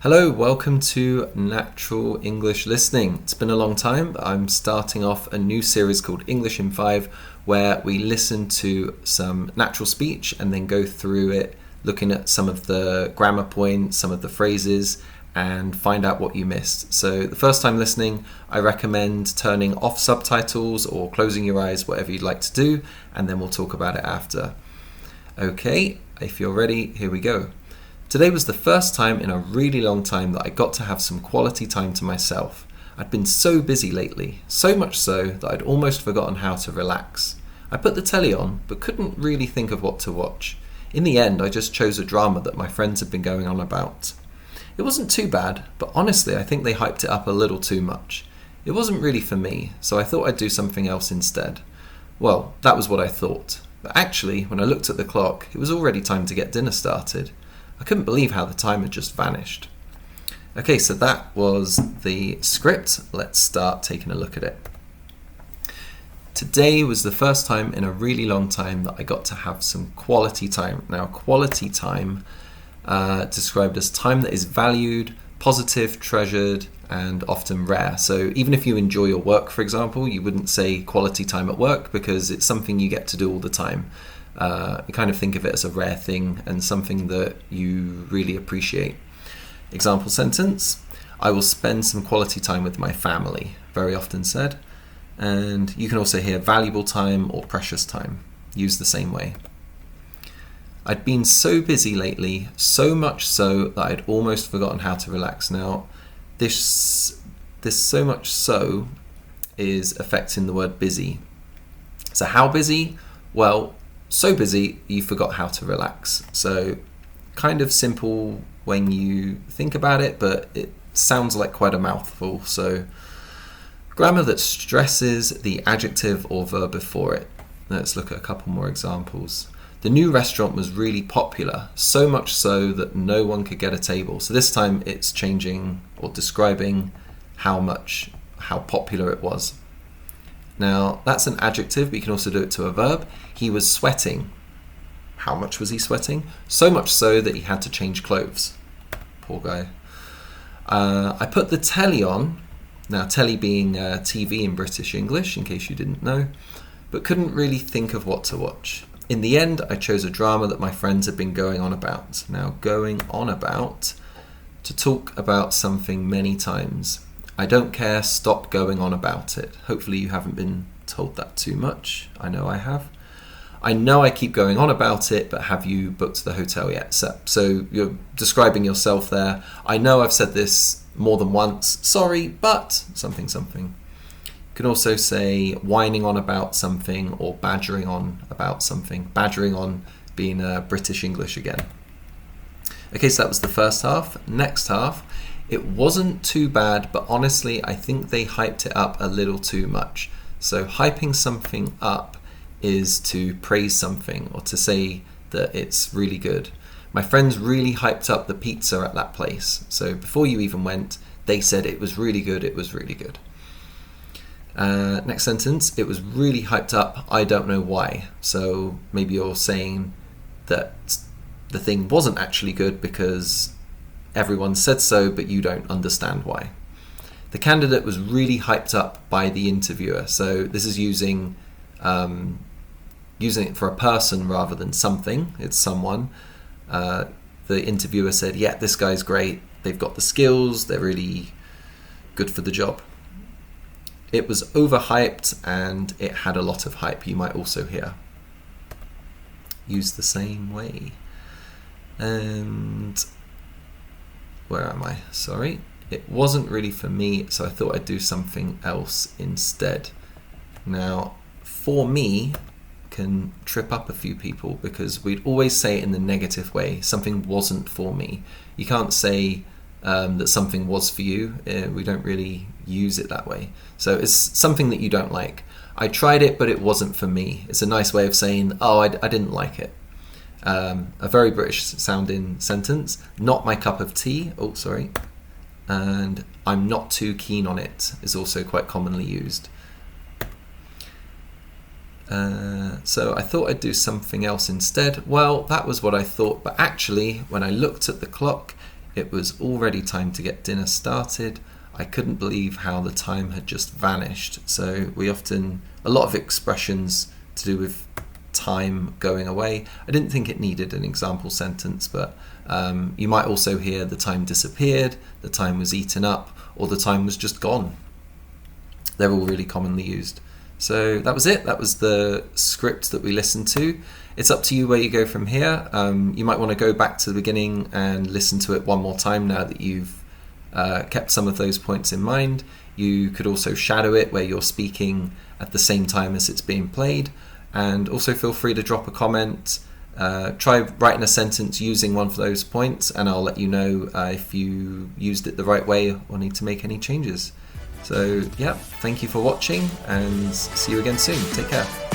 Hello, welcome to Natural English Listening. It's been a long time, but I'm starting off a new series called English in 5 where we listen to some natural speech and then go through it, looking at some of the grammar points, some of the phrases, and find out what you missed. So the first time listening, I recommend turning off subtitles or closing your eyes, whatever you'd like to do, and then we'll talk about it after. Okay, if you're ready, here we go. Today was the first time in a really long time that I got to have some quality time to myself. I'd been so busy lately, so much so that I'd almost forgotten how to relax. I put the telly on, but couldn't really think of what to watch. In the end, I just chose a drama that my friends had been going on about. It wasn't too bad, but honestly I think they hyped it up a little too much. It wasn't really for me, so I thought I'd do something else instead. Well, that was what I thought. But actually, when I looked at the clock, it was already time to get dinner started. I couldn't believe how the time had just vanished. Okay, so that was the script. Let's start taking a look at it. Today was the first time in a really long time that I got to have some quality time. Now, quality time described as time that is valued, positive, treasured, and often rare. So even if you enjoy your work, for example, you wouldn't say quality time at work because it's something you get to do all the time. You kind of think of it as a rare thing and something that you really appreciate. Example sentence: I will spend some quality time with my family, very often said. And you can also hear valuable time or precious time, used the same way. I'd been so busy lately, so much so that I'd almost forgotten how to relax. Now, this so much so is affecting the word busy. So how busy? Well, so busy you forgot how to relax. So kind of simple when you think about it, but it sounds like quite a mouthful. So grammar that stresses the adjective or verb before it. Let's look at a couple more examples. The new restaurant was really popular, so much so that no one could get a table. So this time it's changing or describing how popular it was. Now, that's an adjective, but you can also do it to a verb. He was sweating. How much was he sweating? So much so that he had to change clothes. Poor guy. I put the telly on. Now, telly being TV in British English, in case you didn't know, but couldn't really think of what to watch. In the end, I chose a drama that my friends had been going on about. Now, going on about, to talk about something many times. I don't care, stop going on about it. Hopefully you haven't been told that too much. I know I have. I know I keep going on about it, but have you booked the hotel yet? So you're describing yourself there. I know I've said this more than once. Sorry, but something. You can also say whining on about something or badgering on about something. Badgering on being British English again. Okay, so that was the first half. Next half. It wasn't too bad, but honestly, I think they hyped it up a little too much. So hyping something up is to praise something or to say that it's really good. My friends really hyped up the pizza at that place. So before you even went, they said it was really good, it was really good. Next sentence, it was really hyped up, I don't know why. So maybe you're saying that the thing wasn't actually good because everyone said so, but you don't understand why. The candidate was really hyped up by the interviewer. So this is using it for a person rather than something. It's someone. The interviewer said, yeah, this guy's great. They've got the skills. They're really good for the job. It was overhyped and it had a lot of hype. You might also hear. Used the same way. And where am I? Sorry. It wasn't really for me, so I thought I'd do something else instead. Now, for me can trip up a few people because we'd always say it in the negative way. Something wasn't for me. You can't say that something was for you. We don't really use it that way. So it's something that you don't like. I tried it, but it wasn't for me. It's a nice way of saying, oh, I didn't like it. A very British sounding sentence. Not my cup of tea. Oh, sorry. And I'm not too keen on it is also quite commonly used. So I thought I'd do something else instead. Well, that was what I thought, but actually, when I looked at the clock, It was already time to get dinner started. I couldn't believe how the time had just vanished. So we often, a lot of expressions to do with time going away. I didn't think it needed an example sentence, but you might also hear the time disappeared, the time was eaten up, or the time was just gone. They're all really commonly used. So that was it. That was the script that we listened to. It's up to you where you go from here. You might want to go back to the beginning and listen to it one more time now that you've kept some of those points in mind. You could also shadow it where you're speaking at the same time as it's being played. And also feel free to drop a comment. Try writing a sentence using one of those points, and I'll let you know if you used it the right way or need to make any changes. So yeah, thank you for watching, and see you again soon. Take care.